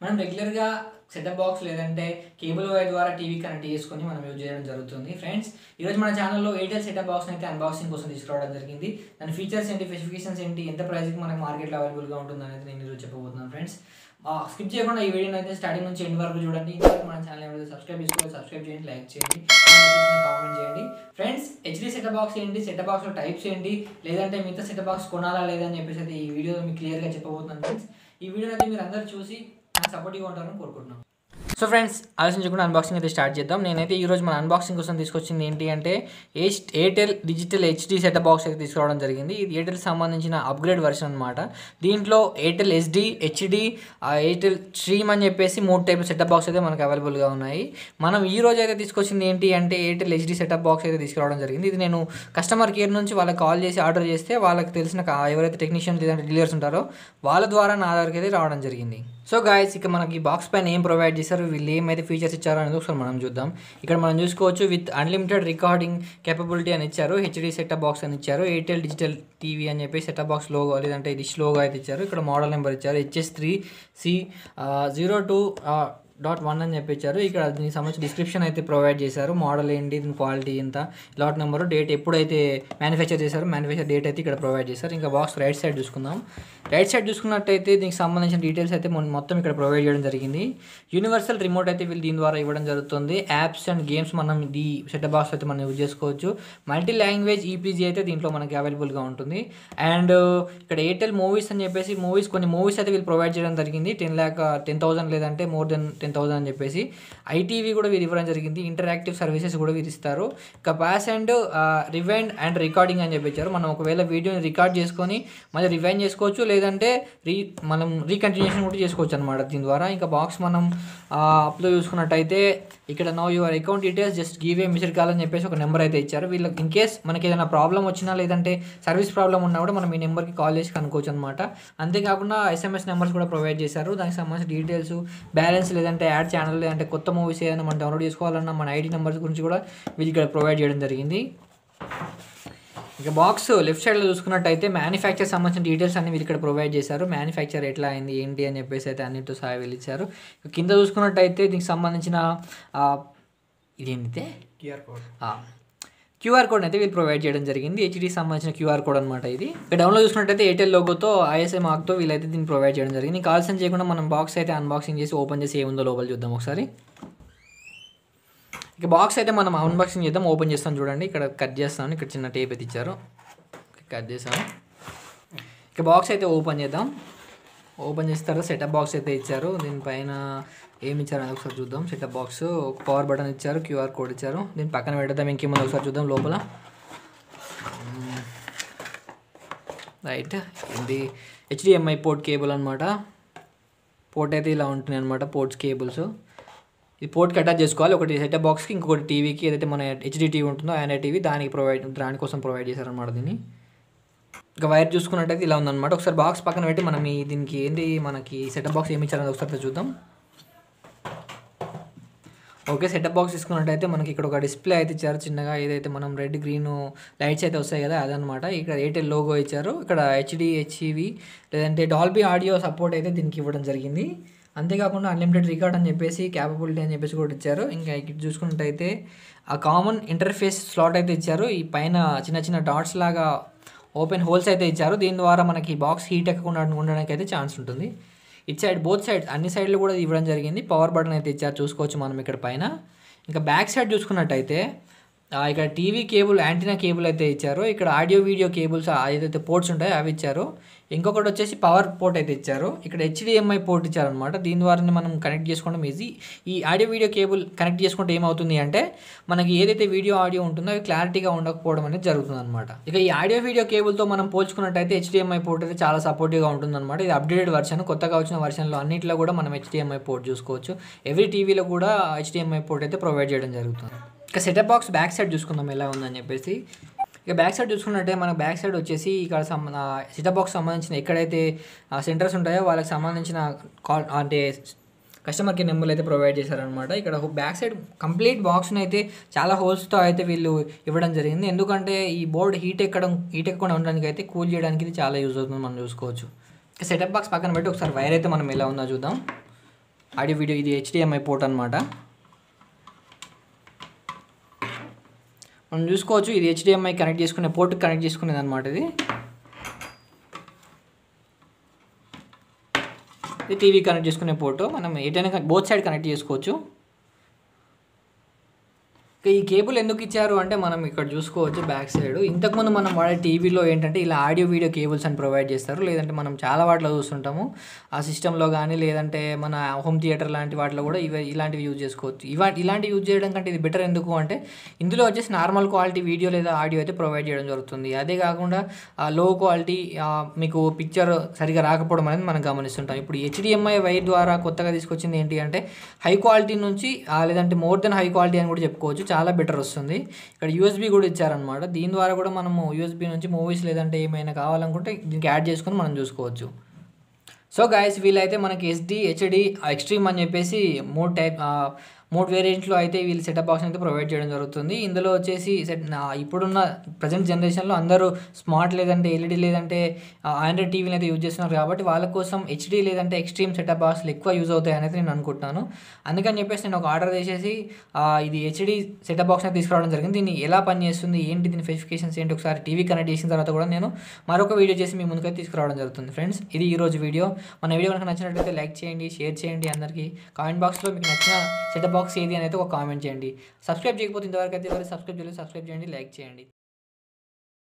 మనం రెగ్యులర్గా setup box లేదంటే కేబుల్ వై ద్వారా టీవీ కనెక్ట్ చేసుకొని మనం యూజ్ చేయడం జరుగుతుంది. ఫ్రెండ్స్, ఈరోజు మన ఛానల్లో ఎయిర్టెల్ సెటప్ బాక్స్ అయితే అన్బాక్సింగ్ కోసం తీసుకురావడం జరిగింది. దాని ఫీచర్స్ ఏంటి, స్పెసిఫికేషన్స్ ఏంటి, ఎంత ప్రైస్కి మనకు మార్కెట్లో అవైలబుల్గా ఉంటుంది అనేది నేను ఈరోజు చెప్పబోతున్నాను. ఫ్రెండ్స్, స్కిప్ చేయకుండా ఈ వీడియోని అయితే స్టార్టింగ్ నుంచి ఎండ్ వరకు చూడండి. ఇంతవరకు మన ఛానల్ ఏమైతే సబ్స్క్రైబ్ చేసుకోవాలి, సబ్స్క్రైబ్ చేయండి, లైక్ చేయండి, కామెంట్ చేయండి. ఫ్రెండ్స్, హెచ్డి సెటప్ బాక్స్ ఏంటి, సెటప్ బాక్స్లో టైప్స్ ఏంటి, లేదంటే మిగతా సెటప్ బాక్స్ కొనాలా లేదని చెప్పేసి అయితే ఈ వీడియో మీకు క్లియర్గా చెప్పబోతున్నాను. ఫ్రెండ్స్, ఈ వీడియోని అయితే మీరు అందరూ చూసి నాకు సపోర్టివ్గా ఉంటారని కోరుకుంటున్నాను. సో ఫ్రెండ్స్, ఆలోచించకుండా అన్బాక్సింగ్ అయితే స్టార్ట్ చేద్దాం. నేనైతే ఈరోజు మన అన్బాక్సింగ్ కోసం తీసుకొచ్చింది ఏంటి అంటే Airtel digital HD setup box అయితే తీసుకురావడం జరిగింది. ఇది ఎయిర్టెల్ సంబంధించిన అప్గ్రేడ్ వర్షన్ అనమాట. దీంట్లో Airtel SD, HD, Airtel stream అని చెప్పేసి 3 టైప్ల సెటప్ బాక్స్ అయితే మనకు అవైలబుల్గా ఉన్నాయి. మనం ఈ రోజు అయితే తీసుకొచ్చింది ఏంటి అంటే ఎయిర్టెల్ హెచ్డి సెటప్ బాక్స్ అయితే తీసుకురావడం జరిగింది. ఇది నేను కస్టమర్ కేర్ నుంచి వాళ్ళకి కాల్ చేసి ఆర్డర్ చేస్తే వాళ్ళకి తెలిసిన ఎవరైతే టెక్నీషియన్స్ లేదంటే డీలర్స్ ఉంటారో వాళ్ళ ద్వారా నా దగ్గరికి అయితే రావడం జరిగింది. సో గాయస్, ఇక మనకి బాక్స్ పైన ఏం ప్రొవైడ్ చేశారు, వీళ్ళు ఏమైతే ఫీచర్స్ ఇచ్చారో అనేది ఒకసారి మనం చూద్దాం. ఇక్కడ మనం చూసుకోవచ్చు, విత్ అన్లిమిటెడ్ రికార్డింగ్ కేపబిలిటీ అని ఇచ్చారు, హెచ్డి సెటప్ బాక్స్ అని ఇచ్చారు, ఎయిర్టెల్ డిజిటల్ టీవీ అని చెప్పి సెటప్ బాక్స్ లోగో లేదంటే డిష్ లోగో అయితే ఇచ్చారు. ఇక్కడ మోడల్ నెంబర్ ఇచ్చారు, HS3C02.1 అని చెప్పి ఇచ్చారు. ఇక్కడ దీనికి సంబంధించి డిస్క్రిప్షన్ అయితే ప్రొవైడ్ చేశారు. మోడల్ ఏంటి, దీని క్వాలిటీ ఎంత, లాట్ నెంబరు, డేట్ ఎప్పుడైతే మ్యానుఫ్యాక్చర్ చేశారు, మ్యానుఫ్యాక్చర్ డేట్ అయితే ఇక్కడ ప్రొవైడ్ చేశారు. ఇంకా బాక్స్ రైట్ సైడ్ చూసుకుందాం. రైట్ సైడ్ చూసుకున్నట్టయితే దీనికి సంబంధించిన డీటెయిల్స్ అయితే మొత్తం ఇక్కడ ప్రొవైడ్ చేయడం జరిగింది. యూనివర్సల్ రిమోట్ అయితే వీళ్ళు దీని ద్వారా ఇవ్వడం జరుగుతుంది. యాప్స్ అండ్ గేమ్స్ మనం ఈ సెటప్ బాక్స్ అయితే మనం యూజ్ చేసుకోవచ్చు. మల్టీ లాంగ్వేజ్ ఈపీజీ అయితే దీంట్లో మనకి అవైలబుల్గా ఉంటుంది. అండ్ ఇక్కడ ఎయిర్టెల్ మూవీస్ అని చెప్పేసి కొన్ని మూవీస్ అయితే వీళ్ళు ప్రొవైడ్ చేయడం జరిగింది. 10,000 లేదంటే మోర్ దెన్ 10,000 అని చెప్పేసి. ఐటీవీ కూడా వీరు ఇవ్వడం జరిగింది. ఇంటరాక్టివ్ సర్వీసెస్ కూడా వీరు ఇస్తారు. ఇక pass and rewind and recording అని చెప్పిచ్చారు. మనం ఒకవేళ వీడియోని రికార్డ్ చేసుకొని మళ్ళీ రివైండ్ చేసుకోవచ్చు, లేదంటే మనం రీకంటిన్యూషన్ కూడా చేసుకోవచ్చు అనమాట దీని ద్వారా. ఇంకా బాక్స్ మనం అప్లో చూసుకున్నట్టయితే ఇక్కడ know your account details, just give a missed call అని చెప్పేసి ఒక నెంబర్ అయితే ఇచ్చారు. వీళ్ళకి ఇన్ కేస్ మనకి ఏదైనా ప్రాబ్లం వచ్చినా లేదంటే సర్వీస్ ప్రాబ్లం ఉన్నా కూడా మనం ఈ నెంబర్కి కాల్ చేసి కనుక్కోవచ్చు అనమాట. అంతేకాకుండా SMS నెంబర్స్ కూడా ప్రొవైడ్ చేశారు. దానికి సంబంధించిన డీటెయిల్స్, బ్యాలెన్స్ లేదంటే యాడ్ ఛానల్ లేదంటే కొత్త మూవీస్ ఏదైనా మనం డౌన్లోడ్ చేసుకోవాలన్నా మన ఐడి నెంబర్స్ గురించి కూడా వీళ్ళు ఇక్కడ ప్రొవైడ్ చేయడం జరిగింది. ఇక బాక్స్ లెఫ్ట్ సైడ్లో చూసుకున్నట్టయితే మ్యానుఫ్యాక్చర్ సంబంధించిన డీటెయిల్స్ అన్ని వీళ్ళు ఇక్కడ ప్రొవైడ్ చేశారు. మ్యానుఫ్యాక్చర్ ఎట్లా అయింది ఏంటి అని చెప్పేసి అయితే అన్నిటితో సహా వీళ్ళు ఇచ్చారు. కింద చూసుకున్నట్టయితే దీనికి సంబంధించిన ఇదేంటితే క్యూఆర్ కోడ్ అయితే వీళ్ళు ప్రొవైడ్ చేయడం జరిగింది. హెచ్డీకి సంబంధించిన క్యూఆర్ కోడ్ అనమాట ఇది. ఇక్కడ డౌన్లోడ్ చూసుకున్నట్టయితే ఎయిర్టెల్ లోగోతో ISI మార్క్తో వీళ్ళైతే దీన్ని ప్రొవైడ్ చేయడం జరిగింది. కాల్సిన చేయకుండా మనం బాక్స్ అయితే అన్బాక్సింగ్ చేసి ఓపెన్ చేసి ఏముందో లోపల చూద్దాం ఒకసారి. ఇక బాక్స్ అయితే మనం అన్బాక్సింగ్ చేద్దాం. ఓపెన్ చేస్తాం చూడండి. ఇక్కడ కట్ చేస్తాను. ఇక్కడ చిన్న టేప్ అయితే ఇచ్చారు, కట్ చేసాము. ఇక బాక్స్ అయితే ఓపెన్ చేద్దాం. ఓపెన్ చేసిన తర్వాత సెటప్ బాక్స్ అయితే ఇచ్చారు. దీనిపైన ఏమి ఇచ్చారు అని ఒకసారి చూద్దాం. సెటప్ బాక్స్ పవర్ బటన్ ఇచ్చారు, క్యూఆర్ కోడ్ ఇచ్చారు. దీని పక్కన పెడదాం. ఇంకేముందో ఒకసారి చూద్దాం లోపల. రైట్, ఇది HDMI పోర్ట్ కేబుల్ అనమాట. పోర్ట్ అయితే ఇలా ఉంటుంది అనమాట, పోర్ట్స్ కేబుల్స్. ఈ పోర్ట్కి అటాచ్ చేసుకోవాలి. ఒకటి సెటప్ బాక్స్కి, ఇంకొకటి టీవీకి. ఏదైతే మన హెచ్డీ టీవీ ఉంటుందో ఆండ్రాయిడ్ టీవీ దానికోసం ప్రొవైడ్ చేశారనమాట దీన్ని. ఇంకా వైర్ చూసుకున్నట్టయితే ఇలా ఉందన్నమాట. ఒకసారి బాక్స్ పక్కన పెట్టి మనం దీనికి ఏంటి మనకి సెటప్ బాక్స్ ఏమి ఇచ్చారని ఒకసారి చూద్దాం. ఓకే, సెటప్ బాక్స్ తీసుకున్నట్టయితే మనకి ఇక్కడ ఒక డిస్ప్లే అయితే ఇచ్చారు చిన్నగా. ఏదైతే మనం రెడ్ గ్రీన్ లైట్స్ అయితే వస్తాయి కదా అదనమాట. ఇక్కడ ఎయిర్టెల్ లోగో ఇచ్చారు. ఇక్కడ HD, HEV లేదంటే డాల్బీ ఆడియో సపోర్ట్ అయితే దీనికి ఇవ్వడం జరిగింది. అంతేకాకుండా అన్లిమిటెడ్ రికార్డ్ అని చెప్పేసి, క్యాపబిలిటీ అని చెప్పేసి కూడా ఇచ్చారు. ఇంకా ఇక్కడ చూసుకున్నట్టయితే ఆ కామన్ ఇంటర్ఫేస్ స్లాట్ అయితే ఇచ్చారు. ఈ పైన చిన్న చిన్న డాట్స్ లాగా ఓపెన్ హోల్స్ అయితే ఇచ్చారు. దీని ద్వారా మనకి బాక్స్ హీట్ ఎక్కకుండా ఉండడానికి అయితే ఛాన్స్ ఉంటుంది. ఇట్ సైడ్ బోత్ సైడ్స్ అన్ని సైడ్లు కూడా ఇవ్వడం జరిగింది. పవర్ బటన్ అయితే ఇచ్చారు, చూసుకోవచ్చు మనం ఇక్కడ పైన. ఇంకా బ్యాక్ సైడ్ చూసుకున్నట్టయితే ఇక్కడ టీవీ కేబుల్, యాంటీనా కేబుల్ అయితే ఇచ్చారు. ఇక్కడ ఆడియో వీడియో కేబుల్స్ ఏదైతే పోర్ట్స్ ఉంటాయో అవి ఇచ్చారు. ఇంకొకటి వచ్చేసి పవర్ పోర్ట్ అయితే ఇచ్చారు. ఇక్కడ HDMI పోర్ట్ ఇచ్చారనమాట. దీని ద్వారానే మనం కనెక్ట్ చేసుకోవడం ఈజీ. ఈ ఆడియో వీడియో కేబుల్ కనెక్ట్ చేసుకుంటే ఏమవుతుంది అంటే మనకి ఏదైతే వీడియో ఆడియో ఉంటుందో అవి క్లారిటీగా ఉండకపోవడం అనేది జరుగుతుంది అనమాట. ఇక ఈ ఆడియో వీడియో కేబుల్తో మనం పోల్చుకున్నట్టయితే HDMI పోర్ట్ అయితే చాలా సపోర్టివ్గా ఉంటుంది అనమాట. ఇది అప్డేటెడ్ వర్షన్, కొత్తగా వచ్చిన వర్షన్లో అన్నింటిలో కూడా మనం HDMI పోర్ట్ చూసుకోవచ్చు. ఎవ్రీ టీవీలో కూడా HDMI పోర్ట్ అయితే ప్రొవైడ్ చేయడం జరుగుతుంది. ఇక సెటప్ బాక్స్ బ్యాక్ సైడ్ చూసుకుందాం ఎలా ఉందని చెప్పేసి. ఇక బ్యాక్ సైడ్ చూసుకున్నట్టే మన బ్యాక్ సైడ్ వచ్చేసి ఇక్కడ సెటప్ బాక్స్ సంబంధించిన ఎక్కడైతే సెంటర్స్ ఉంటాయో వాళ్ళకి సంబంధించిన కాల్ అంటే కస్టమర్ కేర్ నెంబర్లు అయితే ప్రొవైడ్ చేశారనమాట. ఇక్కడ బ్యాక్ సైడ్ కంప్లీట్ బాక్స్ని అయితే చాలా హోల్స్తో అయితే వీళ్ళు ఇవ్వడం జరిగింది. ఎందుకంటే ఈ బోర్డ్ హీట్ ఎక్కకుండా ఉండడానికి అయితే కూల్ చేయడానికి ఇది చాలా యూజ్ అవుతుంది, మనం చూసుకోవచ్చు. సెటప్ బాక్స్ పక్కన పెట్టి ఒకసారి వైర్ అయితే మనం ఎలా ఉందో చూద్దాం. ఆడియో వీడియో ఇది HDMI పోర్ట్ అనమాట. మనం చూసుకోవచ్చు ఇది HDMI కనెక్ట్ చేసుకునే పోర్ట్ కనెక్ట్ చేసుకునేది అనమాట. ఇది టీవీ కనెక్ట్ చేసుకునే పోర్టు. మనం ఎటైనా బోత్ సైడ్ కనెక్ట్ చేసుకోవచ్చు. ఈ కేబుల్ ఎందుకు ఇచ్చారు అంటే మనం ఇక్కడ చూసుకోవచ్చు బ్యాక్ సైడ్. ఇంతకుముందు మనం వాడే టీవీలో ఏంటంటే ఇలా ఆడియో వీడియో కేబుల్స్ అని ప్రొవైడ్ చేస్తారు. లేదంటే మనం చాలా వాటిలో చూస్తుంటాము ఆ సిస్టంలో కానీ, లేదంటే మన హోమ్ థియేటర్ లాంటి వాటిలో కూడా ఇలాంటివి యూజ్ చేసుకోవచ్చు. ఇలాంటివి యూజ్ చేయడం కంటే ఇది బెటర్. ఎందుకు అంటే ఇందులో వచ్చేసి నార్మల్ క్వాలిటీ వీడియో లేదా ఆడియో అయితే ప్రొవైడ్ చేయడం జరుగుతుంది. అదే కాకుండా లో క్వాలిటీ మీకు పిక్చర్ సరిగా రాకపోవడం అనేది మనం గమనిస్తుంటాం. ఇప్పుడు HDMI వైర్ ద్వారా కొత్తగా తీసుకొచ్చింది ఏంటి అంటే హై క్వాలిటీ నుంచి లేదంటే మోర్ దెన్ హై క్వాలిటీ అని కూడా చెప్పుకోవచ్చు, చాలా బెటర్ వస్తుంది. ఇక్కడ USB కూడా ఇచ్చారనమాట. దీని ద్వారా కూడా మనము USB నుంచి మూవీస్ లేదంటే ఏమైనా కావాలనుకుంటే దీనికి యాడ్ చేసుకొని మనం చూసుకోవచ్చు. సో గైస్ వీళ్ళైతే మనకి SD, HD, ఎక్స్ట్రీమ్ అని చెప్పేసి 3 వేరియంట్లో అయితే వీళ్ళు సెటప్ బాక్స్ అయితే ప్రొవైడ్ చేయడం జరుగుతుంది. ఇందులో వచ్చేసి ఇప్పుడున్న ప్రజెంట్ జనరేషన్లో అందరూ స్మార్ట్ లేదంటే LED లేదంటే ఆండ్రాయిడ్ టీవీని అయితే యూజ్ చేస్తున్నారు. కాబట్టి వాళ్ళ కోసం HD లేదంటే ఎక్స్ట్రీమ్ సెటప్ బాక్స్లు ఎక్కువ యూజ్ అవుతాయి అనేది నేను అనుకుంటున్నాను. అందుకని చెప్పేసి నేను ఒక ఆర్డర్ చేసేసి ఇది HD సెటప్ బాక్స్ అయితే తీసుకురావడం జరిగింది. దీన్ని ఎలా పనిచేస్తుంది ఏంటి, దీని స్పెసిఫికేషన్స్ ఏంటి ఒకసారి టీవీ కనెక్ట్ చేసిన తర్వాత కూడా నేను మరొక వీడియో చేసి మీ ముందుకైతే తీసుకురావడం జరుగుతుంది. ఫ్రెండ్స్ ఇది ఈరోజు వీడియో. మన వీడియో కనుక నచ్చినట్లయితే లైక్ చేయండి, షేర్ చేయండి. అందరికీ కామెంట్ బాక్స్లో మీకు నచ్చిన సెటప్ బాక్స్ ఏది అని అయితే ఒక కామెంట్ చేయండి. సబ్స్క్రైబ్ చేయకపోతే ఇంతవరకు అయితే సబ్స్క్రైబ్ చేయండి, లైక్ చేయండి.